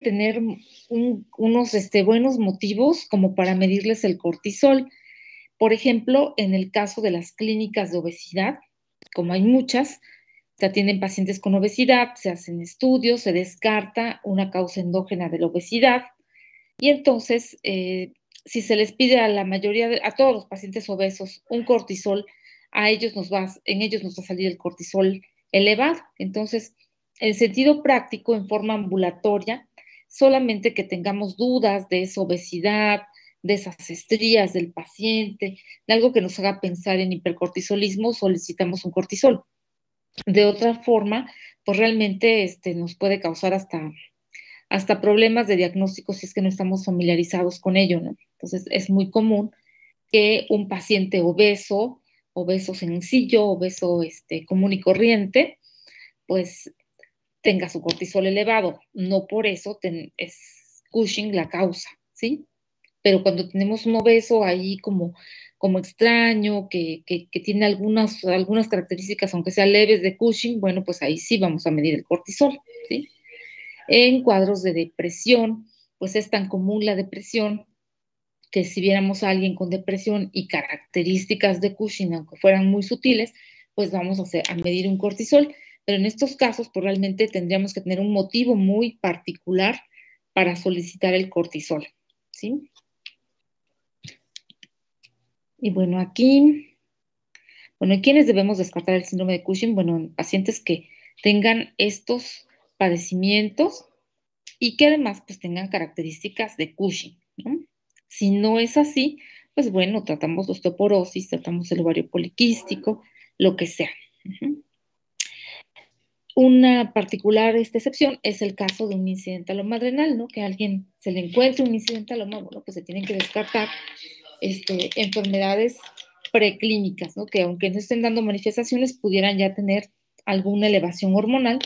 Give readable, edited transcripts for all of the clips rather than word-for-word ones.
tener unos buenos motivos como para medirles el cortisol. Por ejemplo, en el caso de las clínicas de obesidad, como hay muchas, se atienden pacientes con obesidad, se hacen estudios, se descarta una causa endógena de la obesidad y entonces, si se les pide a la mayoría, a todos los pacientes obesos, un cortisol, en ellos nos va a salir el cortisol elevado. Entonces, en sentido práctico, en forma ambulatoria, solamente que tengamos dudas de esa obesidad, de esas estrías del paciente, de algo que nos haga pensar en hipercortisolismo, solicitamos un cortisol. De otra forma, pues realmente nos puede causar hasta problemas de diagnóstico si es que no estamos familiarizados con ello, ¿no? Entonces, es muy común que un paciente obeso, obeso sencillo, obeso común y corriente, pues tenga su cortisol elevado. No por eso es Cushing la causa, ¿sí? Pero cuando tenemos un obeso ahí como extraño, que tiene algunas características, aunque sean leves de Cushing, bueno, pues ahí sí vamos a medir el cortisol, ¿sí? En cuadros de depresión, pues es tan común la depresión que si viéramos a alguien con depresión y características de Cushing, aunque fueran muy sutiles, pues vamos a medir un cortisol. Pero en estos casos, pues realmente tendríamos que tener un motivo muy particular para solicitar el cortisol, ¿sí? Y bueno, ¿quiénes debemos descartar el síndrome de Cushing? Bueno, en pacientes que tengan estos padecimientos y que además pues tengan características de Cushing, ¿no? Si no es así, pues bueno, tratamos osteoporosis, tratamos el ovario poliquístico, lo que sea. Uh-huh. Una particular excepción es el caso de un incidente alomadrenal, ¿no? Que a alguien se le encuentre un incidente aloma, bueno, pues se tienen que descartar enfermedades preclínicas, ¿no? Que aunque no estén dando manifestaciones, pudieran ya tener alguna elevación hormonal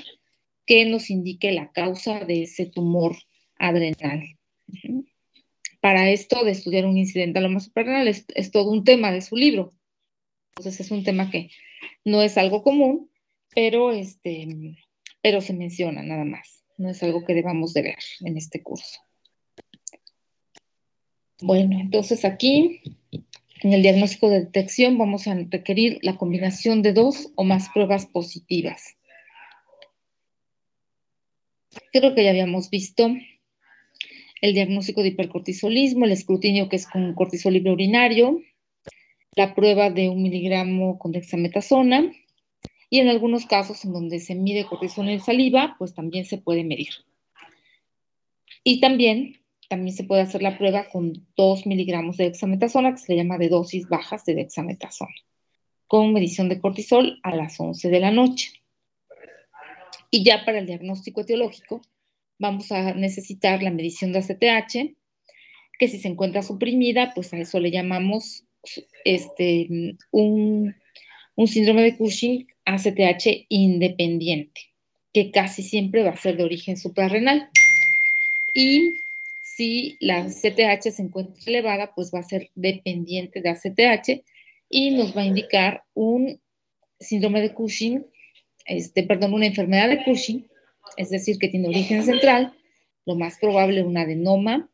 que nos indique la causa de ese tumor adrenal. Uh-huh. Para esto de estudiar un incidente aloma suprarrenal es todo un tema de su libro. Entonces es un tema que no es algo común, pero se menciona nada más. No es algo que debamos de ver en este curso. Bueno, entonces aquí en el diagnóstico de detección vamos a requerir la combinación de 2 o más pruebas positivas. Creo que ya habíamos visto el diagnóstico de hipercortisolismo, el escrutinio que es con cortisol libre urinario, la prueba de 1 miligramo con dexametasona y en algunos casos en donde se mide cortisol en saliva, pues también se puede medir. Y también se puede hacer la prueba con 2 miligramos de dexametasona, que se le llama de dosis bajas de dexametasona, con medición de cortisol a las 11 de la noche. Y ya para el diagnóstico etiológico, vamos a necesitar la medición de ACTH, que si se encuentra suprimida, pues a eso le llamamos un síndrome de Cushing ACTH independiente, que casi siempre va a ser de origen suprarrenal. Y si la ACTH se encuentra elevada, pues va a ser dependiente de ACTH y nos va a indicar un síndrome de Cushing, una enfermedad de Cushing, es decir, que tiene origen central, lo más probable un adenoma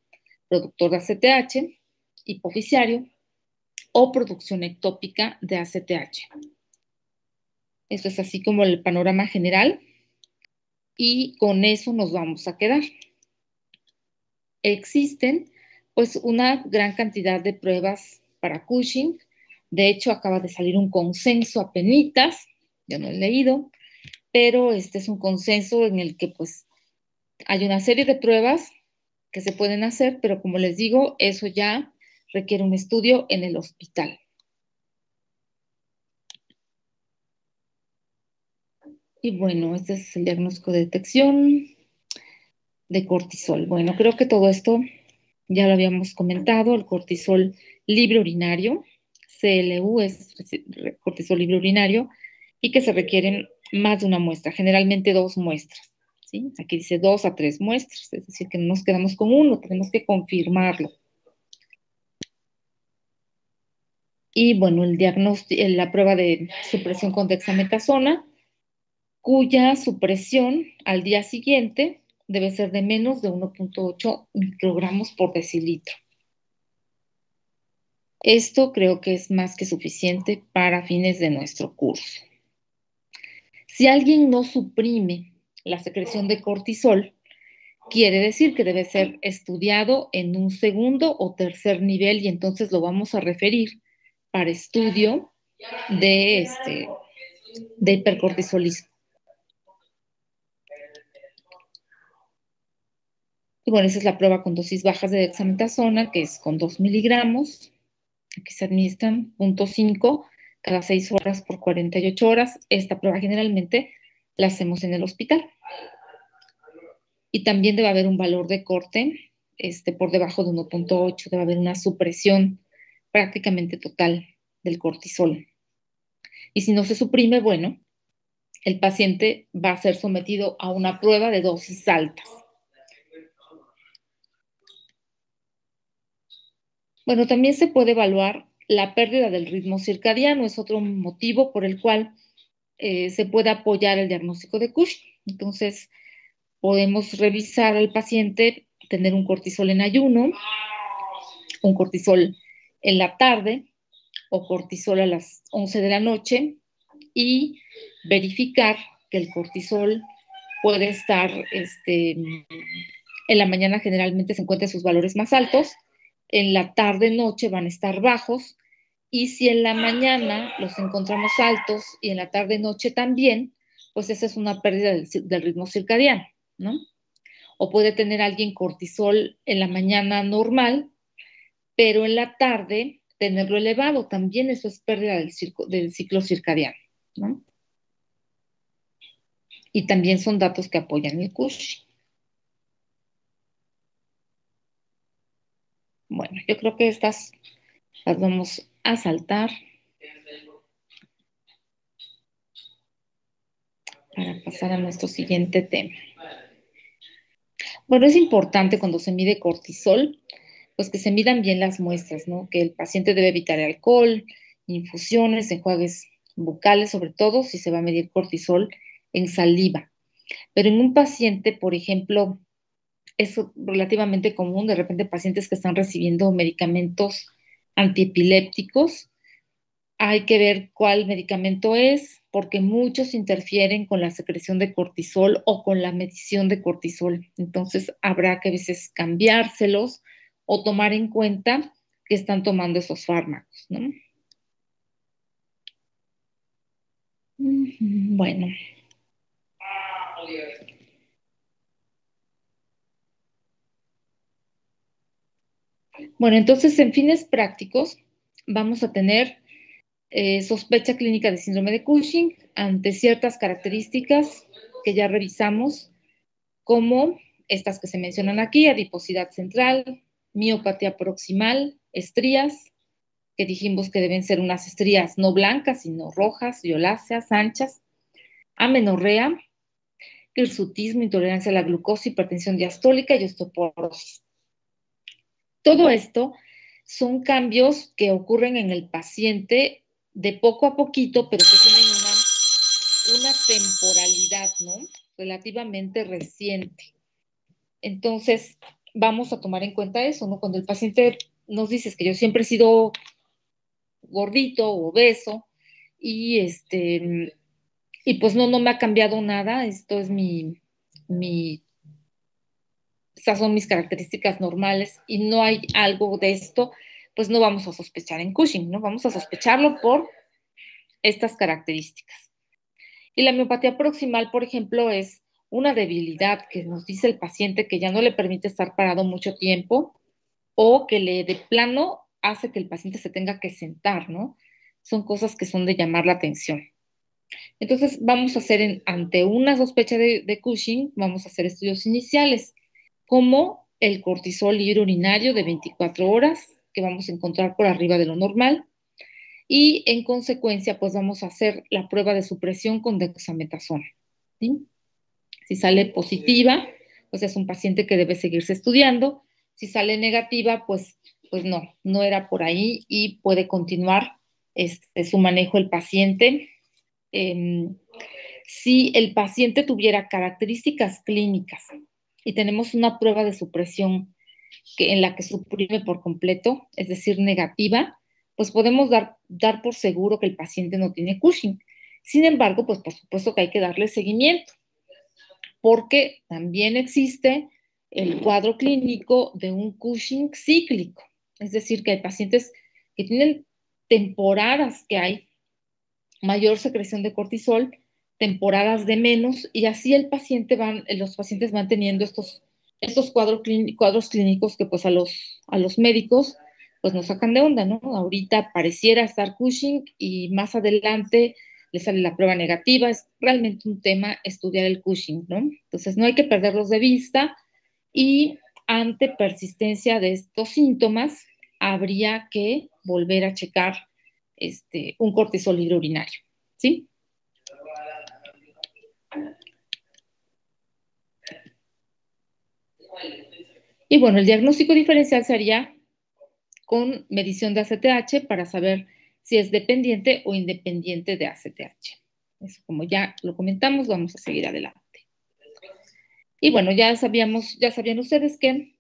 productor de ACTH, hipoficiario o producción ectópica de ACTH. Esto es así como el panorama general y con eso nos vamos a quedar. Existen pues una gran cantidad de pruebas para Cushing. De hecho, acaba de salir un consenso apenitas, yo no he leído, pero este es un consenso en el que pues hay una serie de pruebas que se pueden hacer, pero como les digo, eso ya requiere un estudio en el hospital. Y bueno, este es el diagnóstico de detección de cortisol. Bueno, creo que todo esto ya lo habíamos comentado, el cortisol libre urinario, CLU es cortisol libre urinario, y que se requieren más de una muestra, generalmente 2 muestras, ¿sí? Aquí dice 2 a 3 muestras, es decir, que no nos quedamos con uno, tenemos que confirmarlo. Y bueno, el diagnóstico, la prueba de supresión con dexametasona, cuya supresión al día siguiente debe ser de menos de 1.8 microgramos por decilitro. Esto creo que es más que suficiente para fines de nuestro curso. Si alguien no suprime la secreción de cortisol, quiere decir que debe ser estudiado en un segundo o tercer nivel y entonces lo vamos a referir para estudio de hipercortisolismo. Y bueno, esa es la prueba con dosis bajas de dexametasona, que es con 2 miligramos. Aquí se administran 0.5 cada 6 horas por 48 horas. Esta prueba generalmente la hacemos en el hospital. Y también debe haber un valor de corte por debajo de 1.8, debe haber una supresión prácticamente total del cortisol. Y si no se suprime, bueno, el paciente va a ser sometido a una prueba de dosis altas. Bueno, también se puede evaluar la pérdida del ritmo circadiano, es otro motivo por el cual se puede apoyar el diagnóstico de Cushing. Entonces, podemos revisar al paciente, tener un cortisol en ayuno, un cortisol en la tarde o cortisol a las 11 de la noche y verificar que el cortisol puede estar, en la mañana generalmente se encuentran sus valores más altos, en la tarde-noche van a estar bajos y si en la mañana los encontramos altos y en la tarde-noche también, pues esa es una pérdida del ritmo circadiano, ¿no? O puede tener alguien cortisol en la mañana normal, pero en la tarde tenerlo elevado, también eso es pérdida del ciclo circadiano, ¿no? Y también son datos que apoyan el Cushing. Bueno, yo creo que estas las vamos a saltar para pasar a nuestro siguiente tema. Bueno, es importante cuando se mide cortisol, pues que se midan bien las muestras, ¿no? Que el paciente debe evitar el alcohol, infusiones, enjuagues bucales, sobre todo si se va a medir cortisol en saliva. Pero en un paciente, por ejemplo, es relativamente común, de repente pacientes que están recibiendo medicamentos antiepilépticos, hay que ver cuál medicamento es, porque muchos interfieren con la secreción de cortisol o con la medición de cortisol. Entonces, habrá que a veces cambiárselos o tomar en cuenta que están tomando esos fármacos, ¿no? Bueno. Bueno, entonces, en fines prácticos, vamos a tener sospecha clínica de síndrome de Cushing ante ciertas características que ya revisamos, como estas que se mencionan aquí: adiposidad central, miopatía proximal, estrías, que dijimos que deben ser unas estrías no blancas, sino rojas, violáceas, anchas, amenorrea, hirsutismo, intolerancia a la glucosa, hipertensión diastólica y osteoporosis. Todo esto son cambios que ocurren en el paciente de poco a poquito, pero que tienen una temporalidad, ¿no? Relativamente reciente. Entonces, vamos a tomar en cuenta eso, ¿no? Cuando el paciente nos dice que yo siempre he sido gordito o obeso y pues no me ha cambiado nada, esto es estas son mis características normales y no hay algo de esto, pues no vamos a sospechar en Cushing, ¿no? Vamos a sospecharlo por estas características. Y la miopatía proximal, por ejemplo, es una debilidad que nos dice el paciente que ya no le permite estar parado mucho tiempo o que de plano hace que el paciente se tenga que sentar, ¿no? Son cosas que son de llamar la atención. Entonces, vamos a hacer ante una sospecha de Cushing, vamos a hacer estudios iniciales, como el cortisol libre urinario de 24 horas, que vamos a encontrar por arriba de lo normal, y en consecuencia, pues vamos a hacer la prueba de supresión con dexametasona, ¿sí? Si sale positiva, pues es un paciente que debe seguirse estudiando. Si sale negativa, pues no era por ahí y puede continuar su manejo el paciente. Si el paciente tuviera características clínicas y tenemos una prueba de supresión en la que suprime por completo, es decir, negativa, pues podemos dar por seguro que el paciente no tiene Cushing. Sin embargo, pues por supuesto que hay que darle seguimiento, porque también existe el cuadro clínico de un Cushing cíclico, es decir, que hay pacientes que tienen temporadas que hay mayor secreción de cortisol, temporadas de menos, y así los pacientes van teniendo estos cuadros clínicos que pues a los médicos pues nos sacan de onda, ¿no? Ahorita pareciera estar Cushing y más adelante le sale la prueba negativa. Es realmente un tema estudiar el Cushing, ¿no? Entonces no hay que perderlos de vista y ante persistencia de estos síntomas habría que volver a checar un cortisol hidrourinario, ¿sí? Y bueno, el diagnóstico diferencial sería con medición de ACTH para saber si es dependiente o independiente de ACTH. Eso, como ya lo comentamos, vamos a seguir adelante. Y bueno, ya sabían ustedes que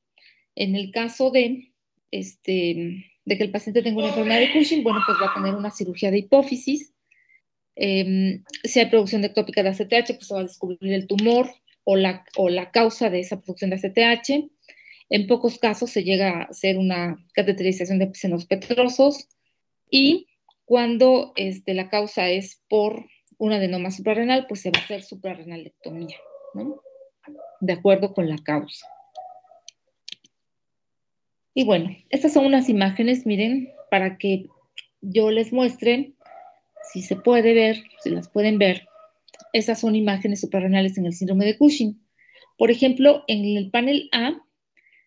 en el caso de que el paciente tenga una enfermedad de Cushing, bueno, pues va a tener una cirugía de hipófisis. Si hay producción ectópica de ACTH, pues se va a descubrir el tumor o la causa de esa producción de ACTH. En pocos casos se llega a hacer una cateterización de senos petrosos y cuando la causa es por un adenoma suprarrenal, pues se va a hacer suprarrenalectomía, ¿no? De acuerdo con la causa. Y bueno, estas son unas imágenes, miren, para que yo les muestre, si se puede ver, si las pueden ver. Esas son imágenes suprarrenales en el síndrome de Cushing. Por ejemplo, en el panel A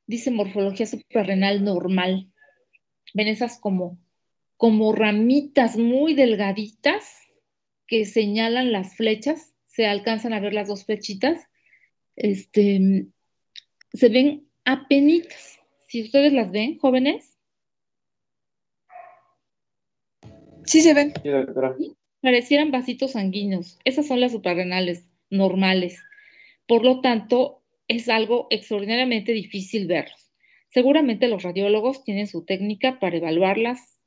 dice morfología suprarrenal normal. Ven esas como ramitas muy delgaditas que señalan las flechas. Se alcanzan a ver las dos flechitas. Se ven apenitas. Si ustedes las ven, jóvenes. Sí se ven. Sí, doctora. Parecieran vasitos sanguíneos. Esas son las suprarrenales normales. Por lo tanto, es algo extraordinariamente difícil verlos. Seguramente los radiólogos tienen su técnica para evaluarlas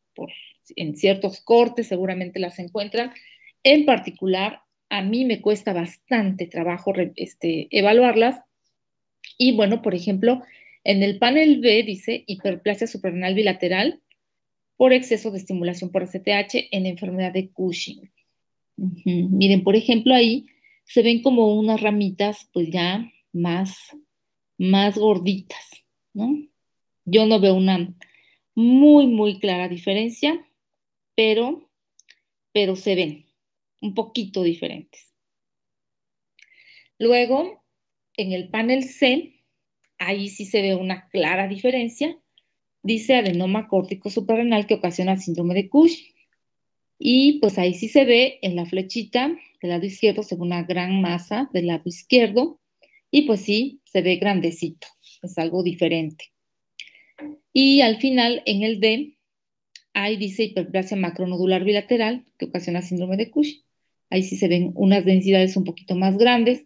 en ciertos cortes, seguramente las encuentran. En particular, a mí me cuesta bastante trabajo evaluarlas. Y bueno, por ejemplo, en el panel B dice hiperplasia suprarrenal bilateral por exceso de estimulación por ACTH en enfermedad de Cushing. Miren, por ejemplo, ahí se ven como unas ramitas, pues ya más gorditas, ¿no? Yo no veo una muy clara diferencia, pero se ven un poquito diferentes. Luego, en el panel C, ahí sí se ve una clara diferencia. Dice adenoma córtico suprarrenal que ocasiona síndrome de Cushing. Y pues ahí sí se ve en la flechita del lado izquierdo, se ve una gran masa del lado izquierdo. Y pues sí, se ve grandecito, es algo diferente. Y al final, en el D, ahí dice hiperplasia macronodular bilateral, que ocasiona síndrome de Cushing. Ahí sí se ven unas densidades un poquito más grandes,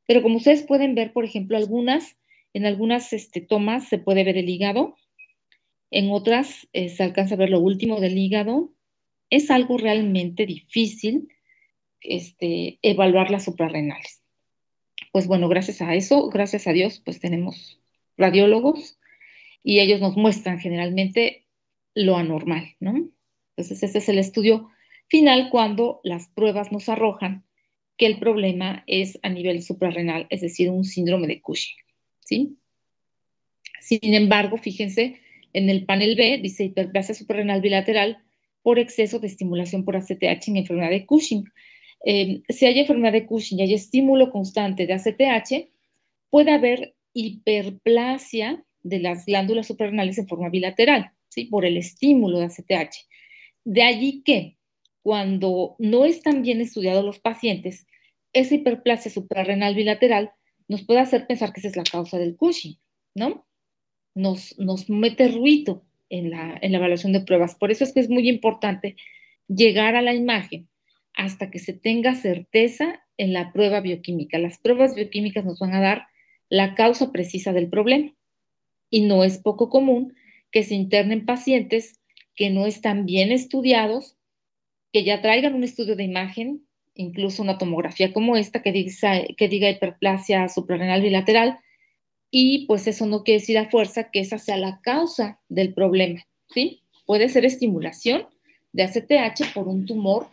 pero como ustedes pueden ver, por ejemplo, en algunas tomas se puede ver el hígado, en otras se alcanza a ver lo último del hígado. Es algo realmente difícil evaluar las suprarrenales. Pues bueno, gracias a eso, gracias a Dios, pues tenemos radiólogos y ellos nos muestran generalmente lo anormal, ¿no? Entonces, ese es el estudio final cuando las pruebas nos arrojan que el problema es a nivel suprarrenal, es decir, un síndrome de Cushing, ¿sí? Sin embargo, fíjense, en el panel B dice hiperplasia suprarrenal bilateral por exceso de estimulación por ACTH en enfermedad de Cushing. Si hay enfermedad de Cushing y hay estímulo constante de ACTH, puede haber hiperplasia de las glándulas suprarrenales en forma bilateral, ¿sí? Por el estímulo de ACTH. De allí que cuando no están bien estudiados los pacientes, esa hiperplasia suprarrenal bilateral nos puede hacer pensar que esa es la causa del Cushing, ¿no? Nos mete ruido en la evaluación de pruebas. Por eso es que es muy importante llegar a la imagen hasta que se tenga certeza en la prueba bioquímica. Las pruebas bioquímicas nos van a dar la causa precisa del problema. Y no es poco común que se internen pacientes que no están bien estudiados, que ya traigan un estudio de imagen, incluso una tomografía como esta, que diga hiperplasia suprarrenal bilateral, y pues eso no quiere decir a fuerza que esa sea la causa del problema, ¿sí? Puede ser estimulación de ACTH por un tumor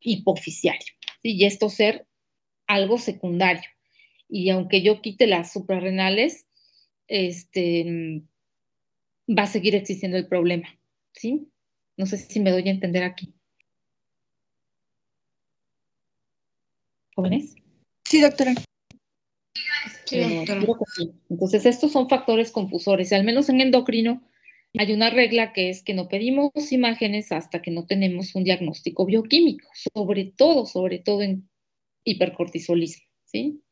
hipoficiario, ¿sí? Y esto ser algo secundario. Y aunque yo quite las suprarrenales, va a seguir existiendo el problema, ¿sí? No sé si me doy a entender aquí. ¿Jóvenes? Sí, doctora. Sí, doctora. Sí. Entonces, estos son factores confusores. Y al menos en endocrino hay una regla que es que no pedimos imágenes hasta que no tenemos un diagnóstico bioquímico, sobre todo en hipercortisolismo, ¿sí?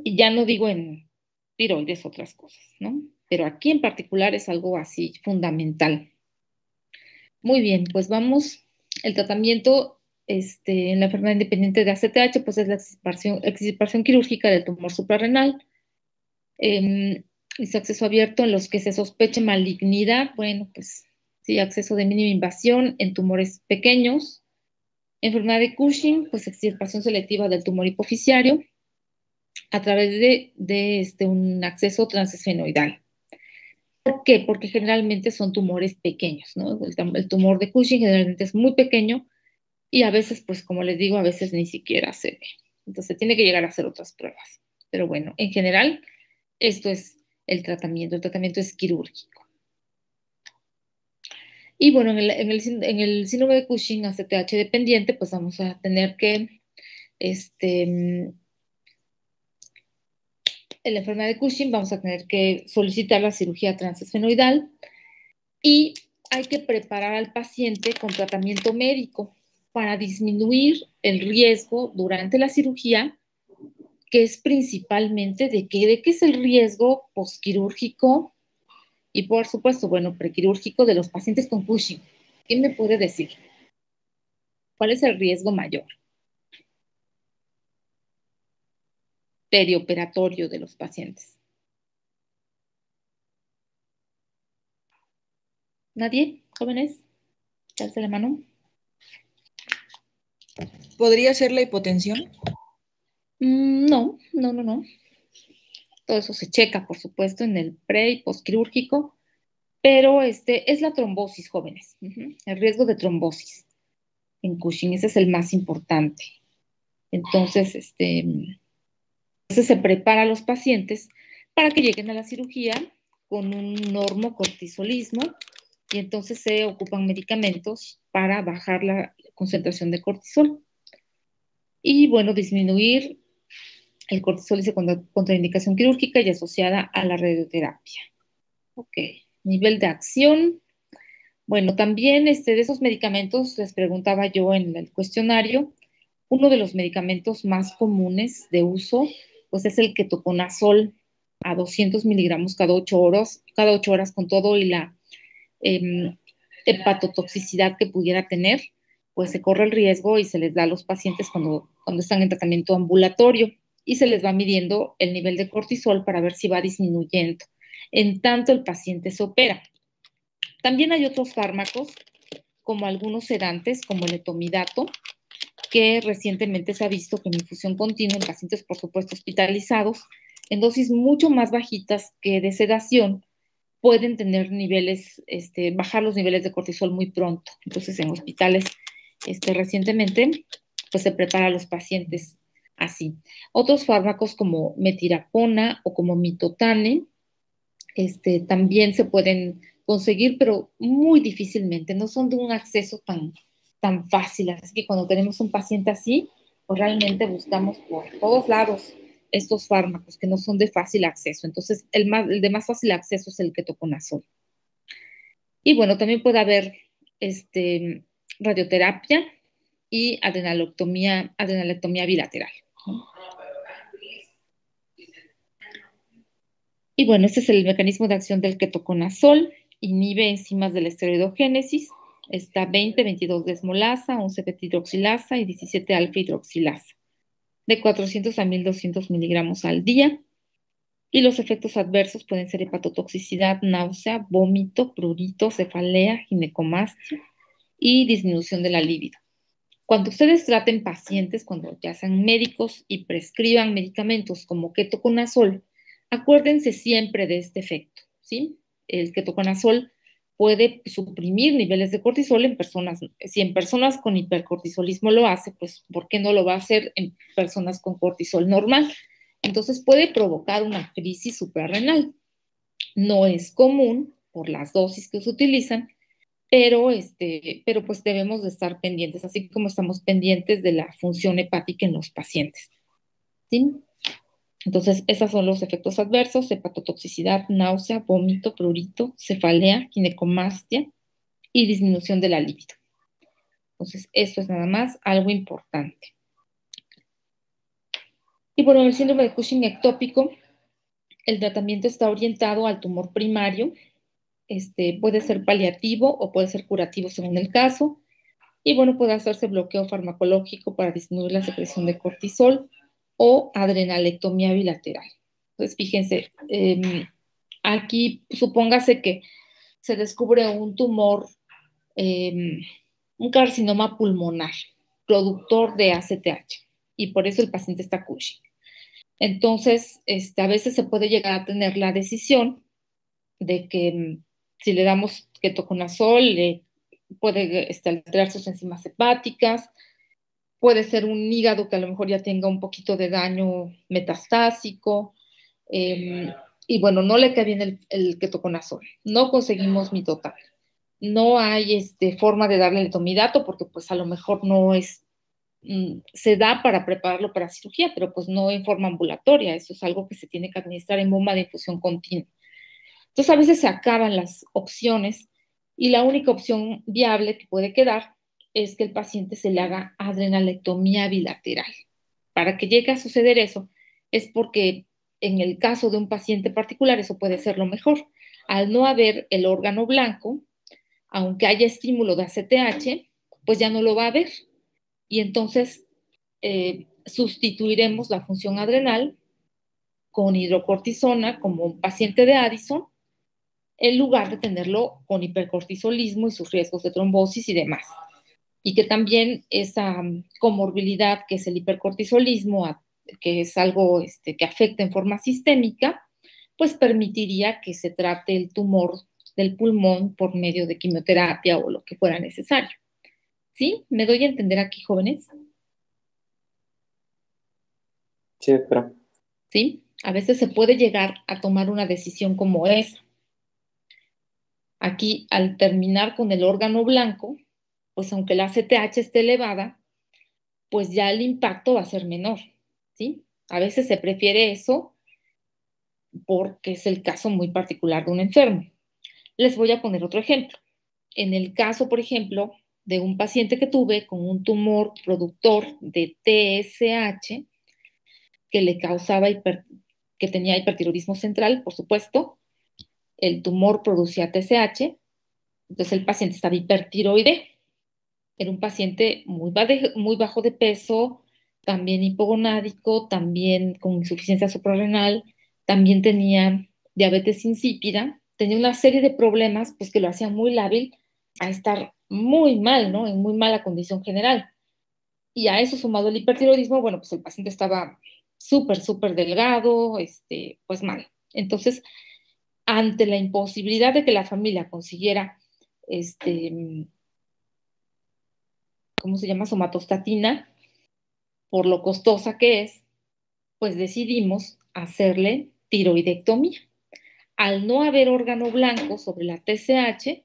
Y ya no digo en tiroides, otras cosas, ¿no? Pero aquí en particular es algo así fundamental. Muy bien, pues vamos. El tratamiento en la enfermedad independiente de ACTH, pues es la extirpación quirúrgica del tumor suprarrenal. Es acceso abierto en los que se sospeche malignidad. Bueno, pues sí, acceso de mínima invasión en tumores pequeños. Enfermedad de Cushing, pues extirpación selectiva del tumor hipoficiario a través de un acceso transesfenoidal. ¿Por qué? Porque generalmente son tumores pequeños, ¿no? El tumor de Cushing generalmente es muy pequeño y a veces, pues como les digo, a veces ni siquiera se ve. Entonces tiene que llegar a hacer otras pruebas. Pero bueno, en general, esto es el tratamiento. El tratamiento es quirúrgico. Y bueno, en el síndrome de Cushing ACTH dependiente, pues vamos a tener que, en la enfermedad de Cushing, vamos a tener que solicitar la cirugía transesfenoidal y hay que preparar al paciente con tratamiento médico para disminuir el riesgo durante la cirugía, que es principalmente de qué es el riesgo posquirúrgico y por supuesto, bueno, prequirúrgico de los pacientes con Cushing. ¿Quién me puede decir? ¿Cuál es el riesgo mayor? Perioperatorio de los pacientes. ¿Nadie? ¿Jóvenes? ¿Qué alza la mano? ¿Podría ser la hipotensión? No. Todo eso se checa, por supuesto, en el pre y postquirúrgico, pero es la trombosis, jóvenes. El riesgo de trombosis en Cushing, ese es el más importante. Entonces, se prepara a los pacientes para que lleguen a la cirugía con un normocortisolismo y entonces se ocupan medicamentos para bajar la concentración de cortisol. Y bueno, disminuir el cortisol dice contraindicación quirúrgica y asociada a la radioterapia. Ok, nivel de acción. Bueno, también de esos medicamentos, les preguntaba yo en el cuestionario, uno de los medicamentos más comunes de uso, pues es el ketoconazol a 200 miligramos cada 8 horas con todo y la hepatotoxicidad que pudiera tener, pues se corre el riesgo y se les da a los pacientes cuando están en tratamiento ambulatorio y se les va midiendo el nivel de cortisol para ver si va disminuyendo. En tanto el paciente se opera. También hay otros fármacos, como algunos sedantes, como el etomidato, que recientemente se ha visto que en infusión continua en pacientes, por supuesto, hospitalizados, en dosis mucho más bajitas que de sedación, pueden tener niveles, bajar los niveles de cortisol muy pronto. Entonces, en hospitales, recientemente, pues se prepara a los pacientes así. Otros fármacos como metirapona o como mitotane, también se pueden conseguir, pero muy difícilmente, no son de un acceso tan fácil. Así que cuando tenemos un paciente así, pues realmente buscamos por todos lados estos fármacos que no son de fácil acceso. Entonces, el de más fácil acceso es el ketoconazol. Y bueno, también puede haber radioterapia y adrenalectomía bilateral, ¿no? Y bueno, este es el mecanismo de acción del ketoconazol, inhibe enzimas de la esteroidogénesis, está 20-22-desmolasa, 11-beta-hidroxilasa y 17-alfa-hidroxilasa, de 400 a 1200 miligramos al día. Y los efectos adversos pueden ser hepatotoxicidad, náusea, vómito, prurito, cefalea, ginecomastia y disminución de la libido. Cuando ustedes traten pacientes, cuando ya sean médicos y prescriban medicamentos como ketoconazol, acuérdense siempre de este efecto, ¿sí? El ketoconazol puede suprimir niveles de cortisol en personas, si en personas con hipercortisolismo lo hace, pues ¿por qué no lo va a hacer en personas con cortisol normal? Entonces puede provocar una crisis suprarrenal. No es común por las dosis que se utilizan, pero pues debemos de estar pendientes, así como estamos pendientes de la función hepática en los pacientes, ¿sí? Entonces, esos son los efectos adversos: hepatotoxicidad, náusea, vómito, prurito, cefalea, ginecomastia y disminución de la libido. Entonces, esto es nada más algo importante. Y bueno, el síndrome de Cushing ectópico, el tratamiento está orientado al tumor primario, puede ser paliativo o puede ser curativo según el caso. Y bueno, puede hacerse bloqueo farmacológico para disminuir la secreción de cortisol o adrenalectomía bilateral. Entonces, fíjense, aquí supóngase que se descubre un tumor, eh, un carcinoma pulmonar, productor de ACTH, y por eso el paciente está Cushing. Entonces, a veces se puede llegar a tener la decisión de que si le damos ketoconazol, puede alterar sus enzimas hepáticas, puede ser un hígado que a lo mejor ya tenga un poquito de daño metastásico, y bueno, no le cae bien el ketoconazol, no conseguimos mitotal, no hay forma de darle el tomidato porque pues a lo mejor no es, se da para prepararlo para cirugía, pero pues no en forma ambulatoria, eso es algo que se tiene que administrar en bomba de infusión continua. Entonces a veces se acaban las opciones y la única opción viable que puede quedar es que el paciente se le haga adrenalectomía bilateral. Para que llegue a suceder eso es porque en el caso de un paciente particular eso puede ser lo mejor. Al no haber el órgano blanco, aunque haya estímulo de ACTH, pues ya no lo va a haber. Y entonces sustituiremos la función adrenal con hidrocortisona como un paciente de Addison, en lugar de tenerlo con hipercortisolismo y sus riesgos de trombosis y demás. Y que también esa comorbilidad que es el hipercortisolismo, que es algo que afecta en forma sistémica, pues permitiría que se trate el tumor del pulmón por medio de quimioterapia o lo que fuera necesario. ¿Sí? ¿Me doy a entender aquí, jóvenes? Sí, doctora. ¿Sí? A veces se puede llegar a tomar una decisión como esa. Aquí, al terminar con el órgano blanco, pues aunque la ACTH esté elevada, pues ya el impacto va a ser menor, ¿sí? A veces se prefiere eso porque es el caso muy particular de un enfermo. Les voy a poner otro ejemplo. En el caso, por ejemplo, de un paciente que tuve con un tumor productor de TSH que le causaba que tenía hipertiroidismo central, por supuesto, el tumor producía TSH, entonces el paciente estaba hipertiroide. Era un paciente muy bajo de peso, también hipogonádico, también con insuficiencia suprarrenal, también tenía diabetes insípida, tenía una serie de problemas pues que lo hacían muy lábil a estar muy mal, ¿no? En muy mala condición general. Y a eso sumado el hipertiroidismo, bueno, pues el paciente estaba súper delgado, pues mal. Entonces, ante la imposibilidad de que la familia consiguiera ¿cómo se llama? Somatostatina, por lo costosa que es, pues decidimos hacerle tiroidectomía. Al no haber órgano blanco sobre la TSH,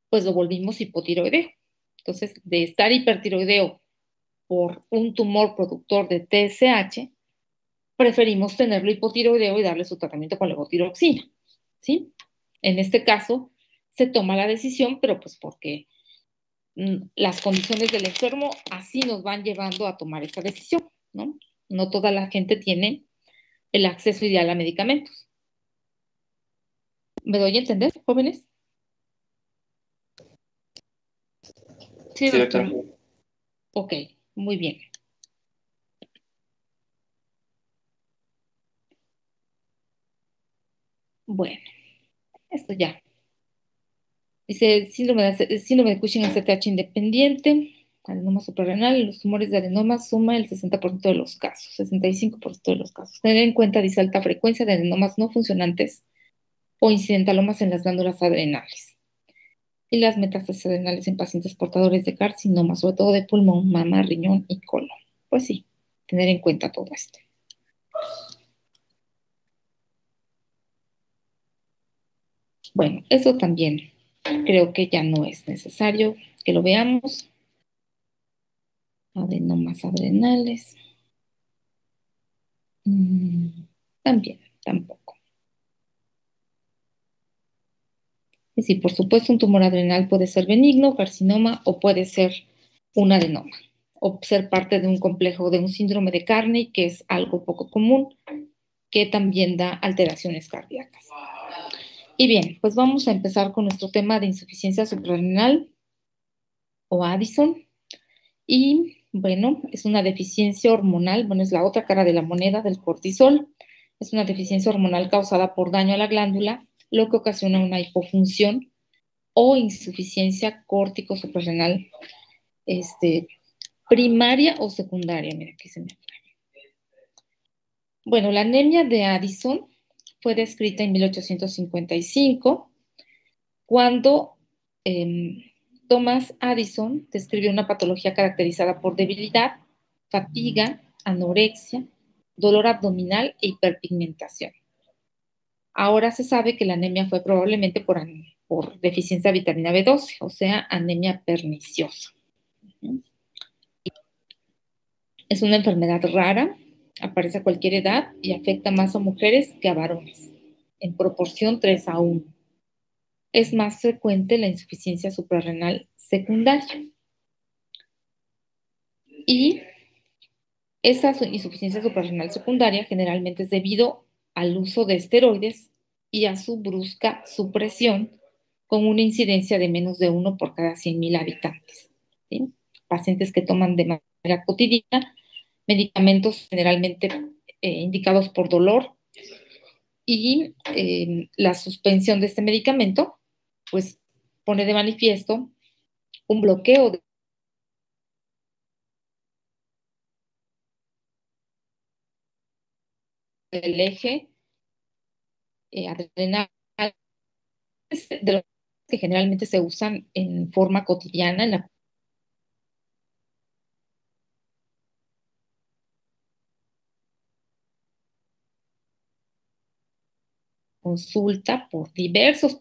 pues lo volvimos hipotiroideo. Entonces, de estar hipertiroideo por un tumor productor de TSH, preferimos tenerlo hipotiroideo y darle su tratamiento con levotiroxina, ¿sí? En este caso, se toma la decisión, pero pues porque las condiciones del enfermo así nos van llevando a tomar esa decisión, ¿no? No toda la gente tiene el acceso ideal a medicamentos. ¿Me doy a entender, jóvenes? Sí, Sí, doctora. doctora. Ok, muy bien. Bueno, esto ya. Dice síndrome de Cushing en CTH independiente, adenoma suprarrenal, los tumores de adenoma suma el 60% de los casos, 65% de los casos. Tener en cuenta, dice, alta frecuencia de adenomas no funcionantes o incidentalomas en las glándulas adrenales. Y las metástasis adrenales en pacientes portadores de carcinoma, sobre todo de pulmón, mama, riñón y colon. Pues sí, tener en cuenta todo esto. Bueno, eso también creo que ya no es necesario que lo veamos. Adenomas adrenales. También, tampoco. Y sí, por supuesto, un tumor adrenal puede ser benigno, carcinoma, o puede ser un adenoma, o ser parte de un complejo, de un síndrome de Carney, que es algo poco común, que también da alteraciones cardíacas. Y bien, pues vamos a empezar con nuestro tema de insuficiencia suprarrenal o Addison. Y bueno, es una deficiencia hormonal, bueno, es la otra cara de la moneda del cortisol. Es una deficiencia hormonal causada por daño a la glándula, lo que ocasiona una hipofunción o insuficiencia córtico suprarrenal, primaria o secundaria. Mira, aquí se me... Bueno, la anemia de Addison fue descrita en 1855 cuando Thomas Addison describió una patología caracterizada por debilidad, fatiga, anorexia, dolor abdominal e hiperpigmentación. Ahora se sabe que la anemia fue probablemente por deficiencia de vitamina B12, o sea, anemia perniciosa. Es una enfermedad rara, aparece a cualquier edad y afecta más a mujeres que a varones, en proporción 3:1. Es más frecuente la insuficiencia suprarrenal secundaria. Y esa insuficiencia suprarrenal secundaria generalmente es debido al uso de esteroides y a su brusca supresión, con una incidencia de menos de 1 por cada 100,000 habitantes. ¿Sí? Pacientes que toman de manera cotidiana medicamentos generalmente indicados por dolor, y la suspensión de este medicamento pues pone de manifiesto un bloqueo del eje adrenal, de los que generalmente se usan en forma cotidiana en la consulta por diversos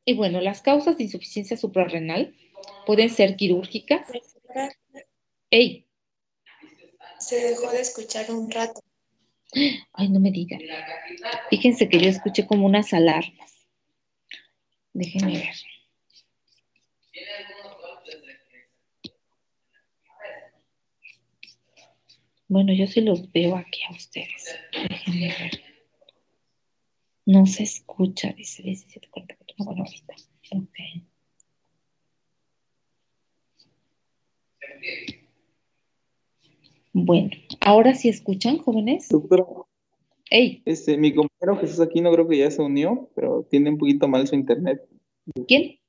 y bueno, las causas de insuficiencia suprarrenal pueden ser quirúrgicas. ¡Ey! Se dejó de escuchar un rato. Ay, no me digan. Fíjense que yo escuché como unas alarmas. Déjenme ver. Bueno, yo sí los veo aquí a ustedes. Déjenme ver. No se escucha, dice 17:44. Bueno, ahorita. Ok. Bueno, ¿ahora sí escuchan, jóvenes? Doctora, ¡Ey! mi compañero Jesús Aquino creo que ya se unió, pero tiene un poquito mal su internet. ¿Quién?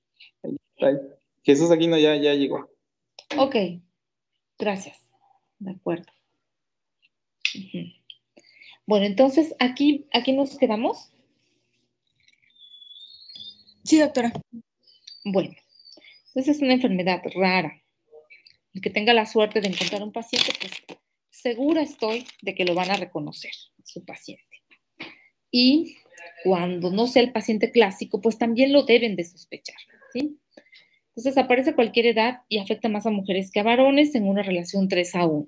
Ahí. Jesús Aquino ya llegó. Ok, gracias. De acuerdo. Ujú. Bueno, entonces aquí nos quedamos. Sí, doctora. Bueno, entonces es una enfermedad rara. El que tenga la suerte de encontrar un paciente, pues segura estoy de que lo van a reconocer, su paciente. Y cuando no sea el paciente clásico, pues también lo deben de sospechar, ¿sí? Entonces aparece a cualquier edad y afecta más a mujeres que a varones en una relación 3:1.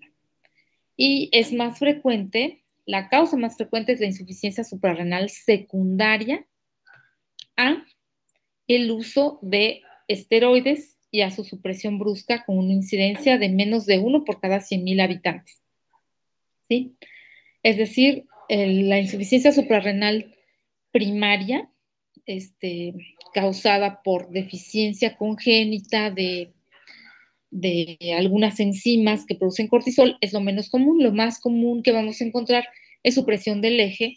Y es más frecuente, la causa más frecuente es la insuficiencia suprarrenal secundaria a el uso de esteroides y a su supresión brusca con una incidencia de menos de 1 por cada 100,000 habitantes, ¿sí? Es decir, la insuficiencia suprarrenal primaria, causada por deficiencia congénita de algunas enzimas que producen cortisol, es lo menos común. Lo más común que vamos a encontrar es supresión del eje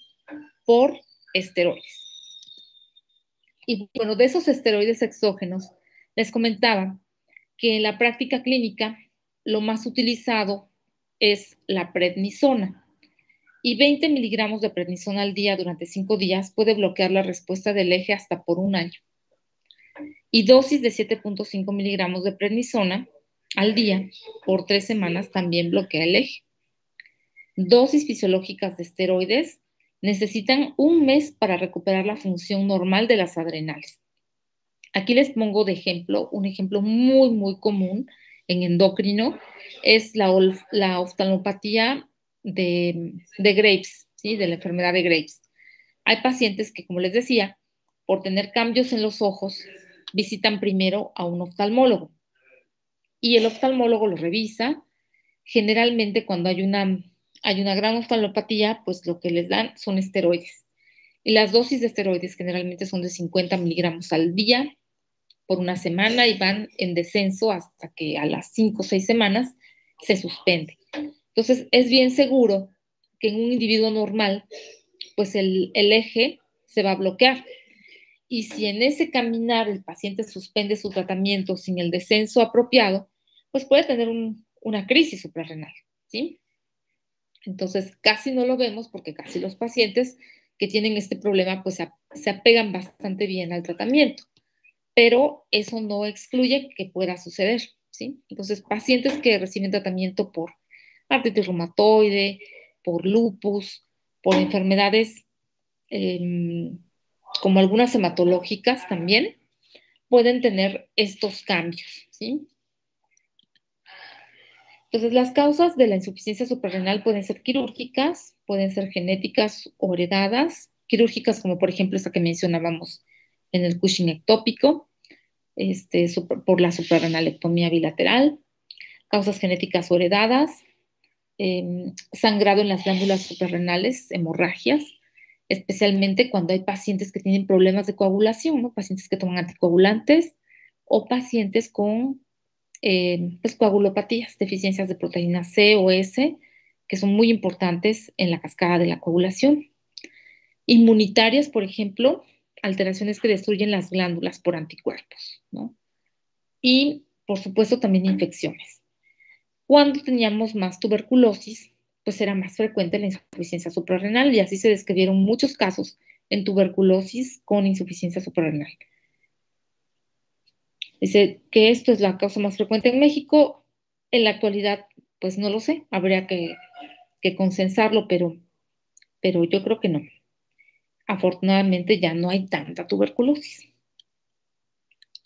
por esteroides. Y bueno, de esos esteroides exógenos, les comentaba que en la práctica clínica lo más utilizado es la prednisona. Y 20 miligramos de prednisona al día durante 5 días puede bloquear la respuesta del eje hasta por un año. Y dosis de 7.5 miligramos de prednisona al día por 3 semanas también bloquea el eje. Dosis fisiológicas de esteroides necesitan un mes para recuperar la función normal de las adrenales. Aquí les pongo de ejemplo, un ejemplo muy, muy común en endocrino, es la oftalmopatía de Graves, ¿sí? De la enfermedad de Graves. Hay pacientes que, como les decía, por tener cambios en los ojos, visitan primero a un oftalmólogo y el oftalmólogo lo revisa. Generalmente cuando hay una gran oftalmopatía, pues lo que les dan son esteroides. Y las dosis de esteroides generalmente son de 50 miligramos al día por una semana y van en descenso hasta que a las 5 o 6 semanas se suspende. Entonces, es bien seguro que en un individuo normal, pues el eje se va a bloquear. Y si en ese caminar el paciente suspende su tratamiento sin el descenso apropiado, pues puede tener una crisis suprarrenal, ¿sí? Entonces, casi no lo vemos porque casi los pacientes que tienen este problema, pues se apegan bastante bien al tratamiento, pero eso no excluye que pueda suceder, ¿sí? Entonces, pacientes que reciben tratamiento por artritis reumatoide, por lupus, por enfermedades como algunas hematológicas también, pueden tener estos cambios, ¿sí? Entonces, las causas de la insuficiencia suprarrenal pueden ser quirúrgicas, pueden ser genéticas o heredadas, quirúrgicas como por ejemplo esta que mencionábamos en el Cushing ectópico, por la suprarrenalectomía bilateral, causas genéticas o heredadas, sangrado en las glándulas suprarrenales, hemorragias, especialmente cuando hay pacientes que tienen problemas de coagulación, ¿no? Pacientes que toman anticoagulantes o pacientes con pues, coagulopatías, deficiencias de proteína C o S, que son muy importantes en la cascada de la coagulación. Inmunitarias, por ejemplo, alteraciones que destruyen las glándulas por anticuerpos, ¿no? Y, por supuesto, también infecciones. Cuando teníamos más tuberculosis, pues era más frecuente la insuficiencia suprarrenal y así se describieron muchos casos en tuberculosis con insuficiencia suprarrenal. Dice que esto es la causa más frecuente en México. En la actualidad, pues no lo sé, habría que consensarlo, pero yo creo que no. Afortunadamente ya no hay tanta tuberculosis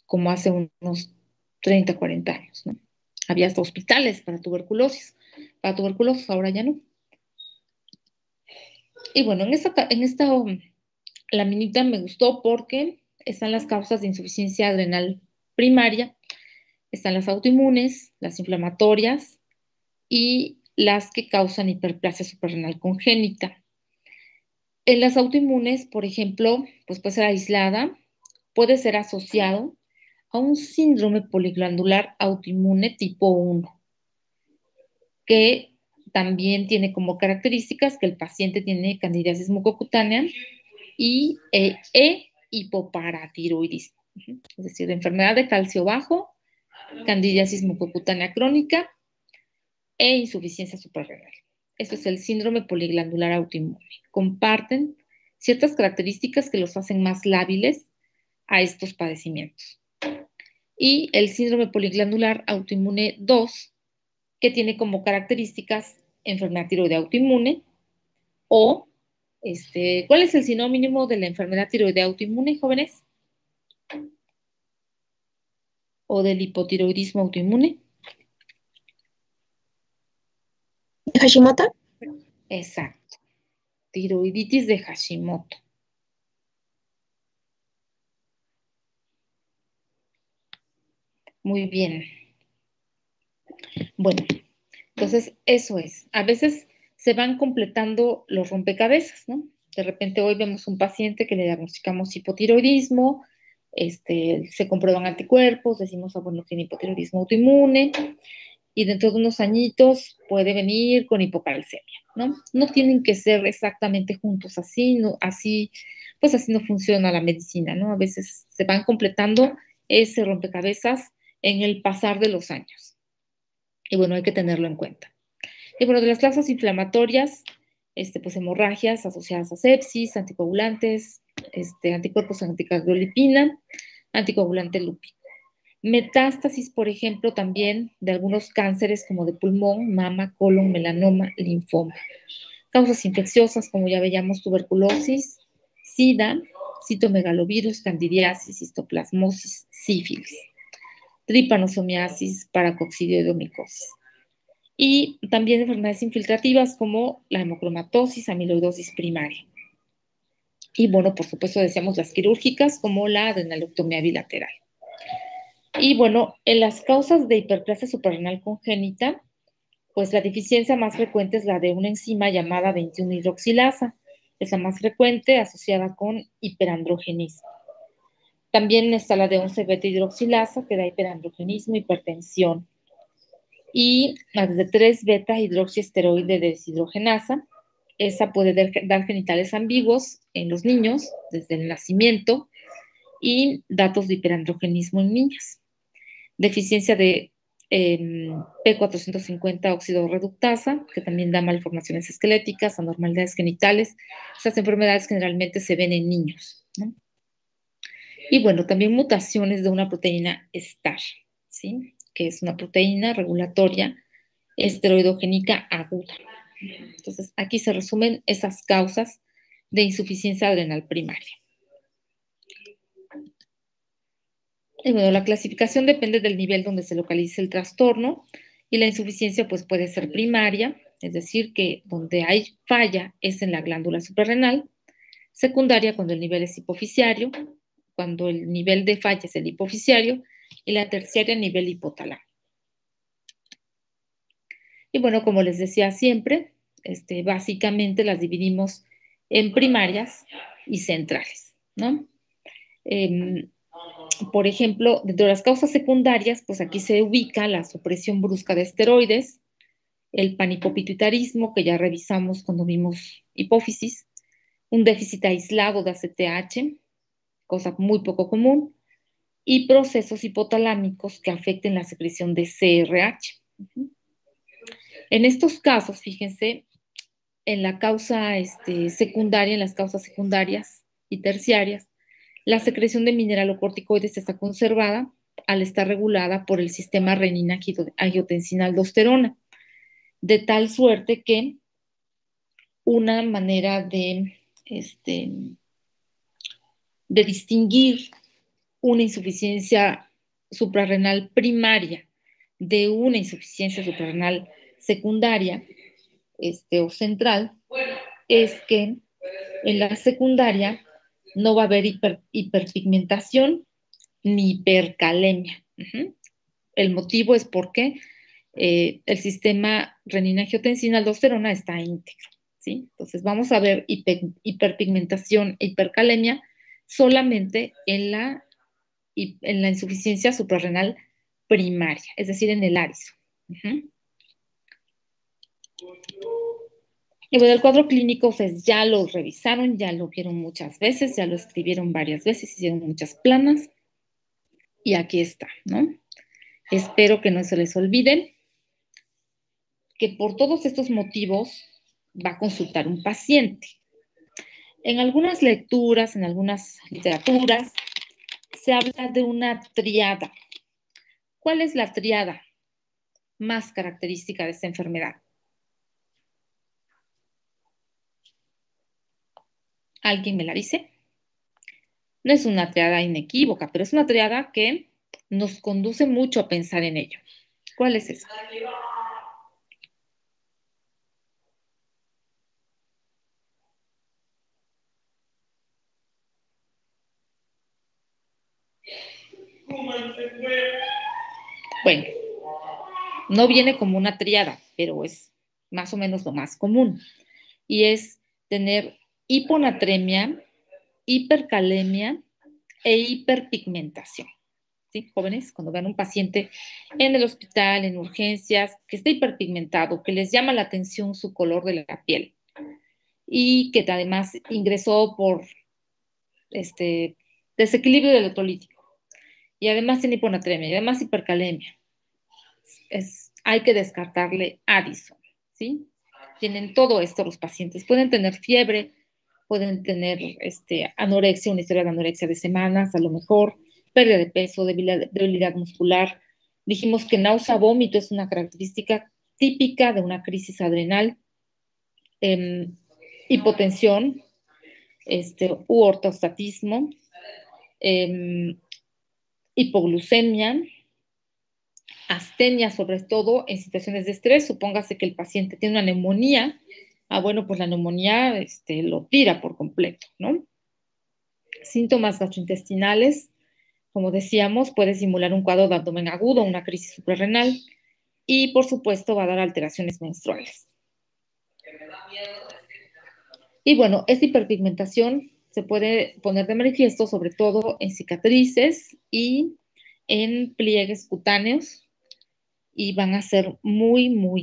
como hace unos 30, 40 años, ¿no? Había hasta hospitales para tuberculosis. Para tuberculosis ahora ya no. Y bueno, en esta laminita me gustó porque están las causas de insuficiencia adrenal primaria, están las autoinmunes, las inflamatorias y las que causan hiperplasia suprarrenal congénita. En las autoinmunes, por ejemplo, pues puede ser aislada, puede ser asociado a un síndrome poliglandular autoinmune tipo 1, que también tiene como características que el paciente tiene candidiasis mucocutánea y hipoparatiroidismo, es decir, enfermedad de calcio bajo, candidiasis mucocutánea crónica e insuficiencia suprarrenal. Esto es el síndrome poliglandular autoinmune. Comparten ciertas características que los hacen más lábiles a estos padecimientos. Y el síndrome poliglandular autoinmune 2, que tiene como características enfermedad tiroidea autoinmune o ¿Cuál es el sinónimo de la enfermedad tiroidea autoinmune, jóvenes? ¿O del hipotiroidismo autoinmune? Hashimoto. Exacto. Tiroiditis de Hashimoto. Muy bien. Bueno, entonces eso es. A veces se van completando los rompecabezas, ¿no? De repente hoy vemos un paciente que le diagnosticamos hipotiroidismo, se comprueban anticuerpos, decimos, bueno, tiene hipotiroidismo autoinmune, y dentro de unos añitos puede venir con hipocalcemia, ¿no? No tienen que ser exactamente juntos así, no, así, pues así no funciona la medicina, ¿no? A veces se van completando ese rompecabezas en el pasar de los años. Y bueno, hay que tenerlo en cuenta. Y bueno, de las causas inflamatorias, pues hemorragias asociadas a sepsis, anticoagulantes, anticuerpos anticardiolipina, anticoagulante lúpico. Metástasis, por ejemplo, también de algunos cánceres como de pulmón, mama, colon, melanoma, linfoma. Causas infecciosas, como ya veíamos, tuberculosis, SIDA, citomegalovirus, candidiasis, histoplasmosis, sífilis, tripanosomiasis, paracoccidioidomicosis. Y también enfermedades infiltrativas como la hemocromatosis, amiloidosis primaria. Y bueno, por supuesto, decíamos las quirúrgicas como la adrenalectomía bilateral. Y bueno, en las causas de hiperplasia suprarrenal congénita, pues la deficiencia más frecuente es la de una enzima llamada 21-hidroxilasa. Es la más frecuente asociada con hiperandrogenismo. También está la de 11-beta-hidroxilasa, que da hiperandrogenismo, hipertensión. Y la de 3-beta-hidroxiesteroide deshidrogenasa, esa puede dar genitales ambiguos en los niños desde el nacimiento y datos de hiperandrogenismo en niñas. Deficiencia de P450 óxido reductasa, que también da malformaciones esqueléticas, anormalidades genitales. Estas enfermedades generalmente se ven en niños, ¿no? Y bueno, también mutaciones de una proteína STAR, ¿sí? Que es una proteína regulatoria esteroidogénica aguda. Entonces, aquí se resumen esas causas de insuficiencia adrenal primaria. Y bueno, la clasificación depende del nivel donde se localice el trastorno y la insuficiencia pues puede ser primaria, es decir, que donde hay falla es en la glándula suprarrenal, secundaria cuando el nivel es hipoficiario, cuando el nivel de falla es el hipoficiario y la terciaria a nivel hipotalámico. Y bueno, como les decía siempre, básicamente las dividimos en primarias y centrales, ¿no? Por ejemplo, dentro de las causas secundarias, pues aquí se ubica la supresión brusca de esteroides, el panhipopituitarismo, que ya revisamos cuando vimos hipófisis, un déficit aislado de ACTH, cosa muy poco común, y procesos hipotalámicos que afecten la secreción de CRH. En estos casos, fíjense, en la causa secundaria, en las causas secundarias y terciarias, la secreción de mineralocorticoides está conservada al estar regulada por el sistema renina-angiotensina-aldosterona, de tal suerte que una manera de distinguir una insuficiencia suprarrenal primaria de una insuficiencia suprarrenal secundaria o central es que en la secundaria no va a haber hiperpigmentación ni hipercalemia. El motivo es porque el sistema renina-angiotensina-aldosterona está íntegro, ¿sí? Entonces vamos a ver hiperpigmentación e hipercalemia solamente en la insuficiencia suprarrenal primaria, es decir, en el ARISO. Y bueno, el cuadro clínico, ustedes ya lo revisaron, ya lo vieron muchas veces, ya lo escribieron varias veces, hicieron muchas planas, y aquí está, ¿no? Espero que no se les olviden que por todos estos motivos va a consultar un paciente. En algunas lecturas, en algunas literaturas, se habla de una triada. ¿Cuál es la triada más característica de esta enfermedad? ¿Alguien me la dice? No es una triada inequívoca, pero es una triada que nos conduce mucho a pensar en ello. ¿Cuál es esa? Bueno, no viene como una triada, pero es más o menos lo más común. Y es tener hiponatremia, hipercalemia e hiperpigmentación. ¿Sí? Jóvenes, cuando vean un paciente en el hospital, en urgencias, que está hiperpigmentado, que les llama la atención su color de la piel y que además ingresó por desequilibrio electrolítico y además tiene hiponatremia y además hipercalemia, hay que descartarle Addison, ¿sí? Tienen todo esto los pacientes. Pueden tener fiebre, pueden tener anorexia, una historia de anorexia de semanas, a lo mejor, pérdida de peso, debilidad muscular. Dijimos que náusea, vómito es una característica típica de una crisis adrenal, hipotensión, u ortostatismo, hipoglucemia, astenia, sobre todo en situaciones de estrés. Supóngase que el paciente tiene una neumonía. Bueno, pues la neumonía lo tira por completo, ¿no? Síntomas gastrointestinales, como decíamos, puede simular un cuadro de abdomen agudo, una crisis suprarrenal y, por supuesto, va a dar alteraciones menstruales. Y bueno, esta hiperpigmentación se puede poner de manifiesto sobre todo en cicatrices y en pliegues cutáneos y van a ser muy, muy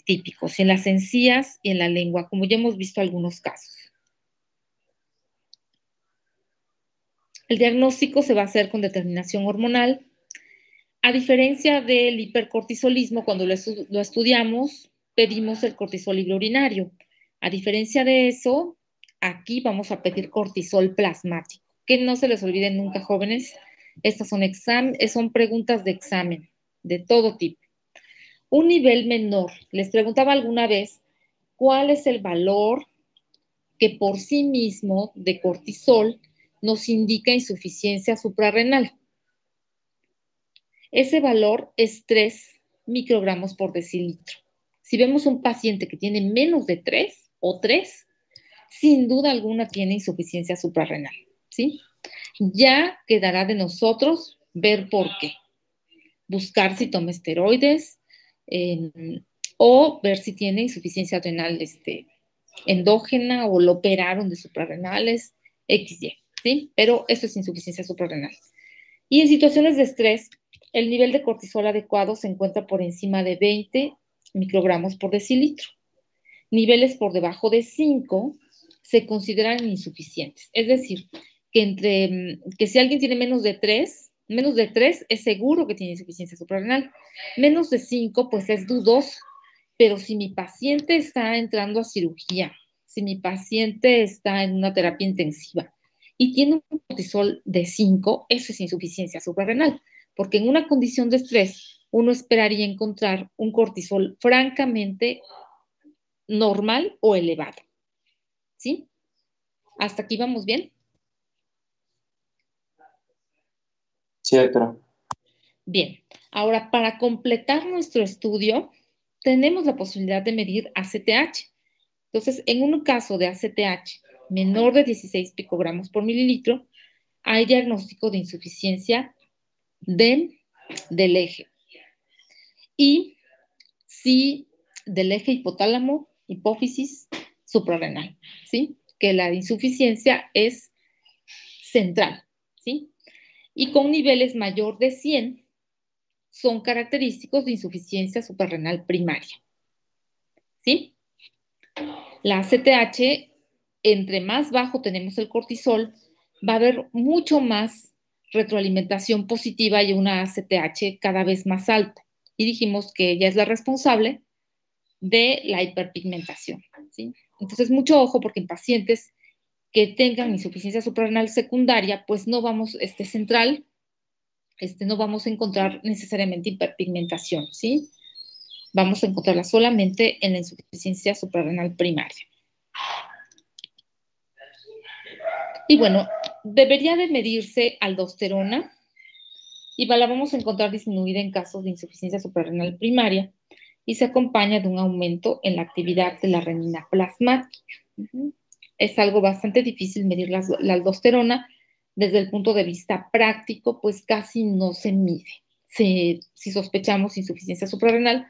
típicos en las encías y en la lengua, como ya hemos visto algunos casos. El diagnóstico se va a hacer con determinación hormonal. A diferencia del hipercortisolismo, cuando lo estudiamos, pedimos el cortisol libre urinario. A diferencia de eso, aquí vamos a pedir cortisol plasmático. Que no se les olviden nunca, jóvenes, estas son preguntas de examen, de todo tipo. Un nivel menor. Les preguntaba alguna vez, ¿cuál es el valor que por sí mismo de cortisol nos indica insuficiencia suprarrenal? Ese valor es 3 microgramos por decilitro. Si vemos un paciente que tiene menos de 3 o 3, sin duda alguna tiene insuficiencia suprarrenal, ¿sí? Ya quedará de nosotros ver por qué. Buscar si toma esteroides o ver si tiene insuficiencia adrenal endógena o lo operaron de suprarrenales, XY, ¿sí? Pero eso es insuficiencia suprarrenal. Y en situaciones de estrés, el nivel de cortisol adecuado se encuentra por encima de 20 microgramos por decilitro. Niveles por debajo de 5 se consideran insuficientes. Es decir, que si alguien tiene menos de 3 es seguro que tiene insuficiencia suprarrenal. Menos de 5, pues es dudoso. Pero si mi paciente está entrando a cirugía, si mi paciente está en una terapia intensiva y tiene un cortisol de 5, eso es insuficiencia suprarrenal, porque en una condición de estrés uno esperaría encontrar un cortisol francamente normal o elevado. ¿Sí? ¿Hasta aquí vamos bien? Sí, doctora. Bien, ahora para completar nuestro estudio, tenemos la posibilidad de medir ACTH. Entonces, en un caso de ACTH menor de 16 picogramos por mililitro, hay diagnóstico de insuficiencia del eje. Y sí, del eje hipotálamo, hipófisis, suprarrenal, ¿sí? Que la insuficiencia es central, ¿sí? Y con niveles mayor de 100 son característicos de insuficiencia suprarrenal primaria, ¿sí? La ACTH, entre más bajo tenemos el cortisol, va a haber mucho más retroalimentación positiva y una ACTH cada vez más alta. Y dijimos que ella es la responsable de la hiperpigmentación, ¿sí? Entonces, mucho ojo porque en pacientes que tengan insuficiencia suprarrenal secundaria, pues no vamos, central, no vamos a encontrar necesariamente hiperpigmentación, ¿sí? Vamos a encontrarla solamente en la insuficiencia suprarrenal primaria. Y bueno, debería de medirse aldosterona y la vamos a encontrar disminuida en casos de insuficiencia suprarrenal primaria y se acompaña de un aumento en la actividad de la renina plasmática. Es algo bastante difícil medir la aldosterona desde el punto de vista práctico, pues casi no se mide. Si sospechamos insuficiencia suprarrenal,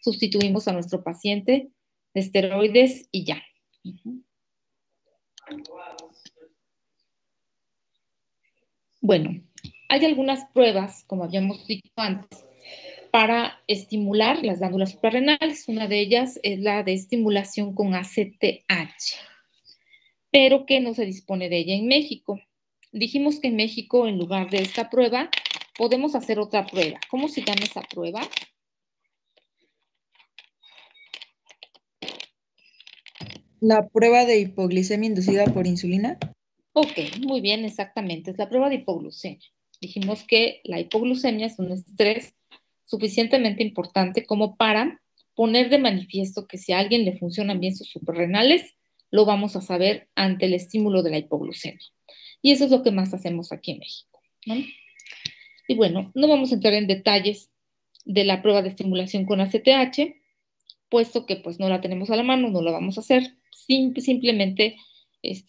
sustituimos a nuestro paciente de esteroides y ya. Bueno, hay algunas pruebas, como habíamos dicho antes, para estimular las glándulas suprarrenales. Una de ellas es la de estimulación con ACTH, pero que no se dispone de ella en México. Dijimos que en México, en lugar de esta prueba, podemos hacer otra prueba. ¿Cómo se llama esa prueba? La prueba de hipoglicemia inducida por insulina. Ok, muy bien, exactamente. Es la prueba de hipoglucemia. Dijimos que la hipoglucemia es un estrés suficientemente importante como para poner de manifiesto que si a alguien le funcionan bien sus suprarrenales, lo vamos a saber ante el estímulo de la hipoglucemia. Y eso es lo que más hacemos aquí en México, ¿no? Y bueno, no vamos a entrar en detalles de la prueba de estimulación con ACTH, puesto que pues no la tenemos a la mano, no la vamos a hacer. Simplemente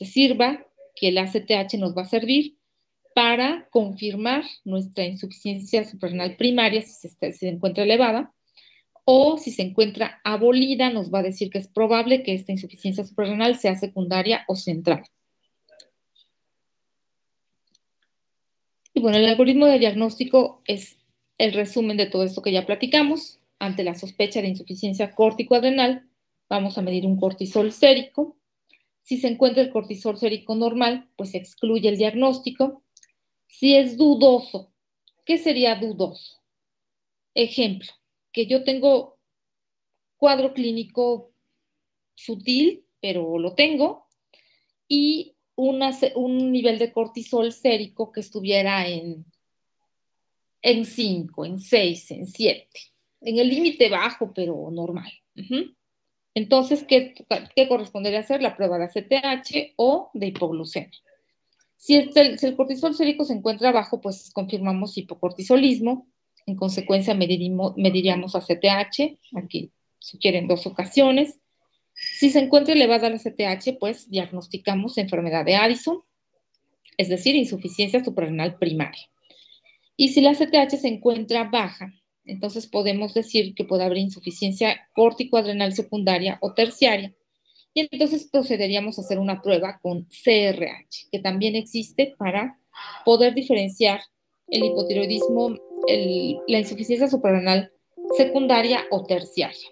sirva que el ACTH nos va a servir para confirmar nuestra insuficiencia suprarrenal primaria si se encuentra elevada, o si se encuentra abolida, nos va a decir que es probable que esta insuficiencia suprarrenal sea secundaria o central. Y bueno, el algoritmo de diagnóstico es el resumen de todo esto que ya platicamos. Ante la sospecha de insuficiencia córtico-adrenal, vamos a medir un cortisol sérico. Si se encuentra el cortisol sérico normal, pues se excluye el diagnóstico. Si es dudoso, ¿qué sería dudoso? Ejemplo, que yo tengo cuadro clínico sutil, pero lo tengo, y un nivel de cortisol sérico que estuviera en 5, en 6, en 7, en el límite bajo, pero normal. Entonces, ¿qué correspondería hacer? La prueba de ACTH o de hipoglucemia. Si el cortisol sérico se encuentra bajo, pues confirmamos hipocortisolismo. En consecuencia, mediríamos ACTH. Aquí sugieren 2 ocasiones. Si se encuentra elevada la ACTH, pues diagnosticamos enfermedad de Addison, es decir, insuficiencia suprarrenal primaria. Y si la ACTH se encuentra baja, entonces podemos decir que puede haber insuficiencia córtico-adrenal secundaria o terciaria. Y entonces procederíamos a hacer una prueba con CRH, que también existe para poder diferenciar el hipotiroidismo, la insuficiencia suprarrenal secundaria o terciaria.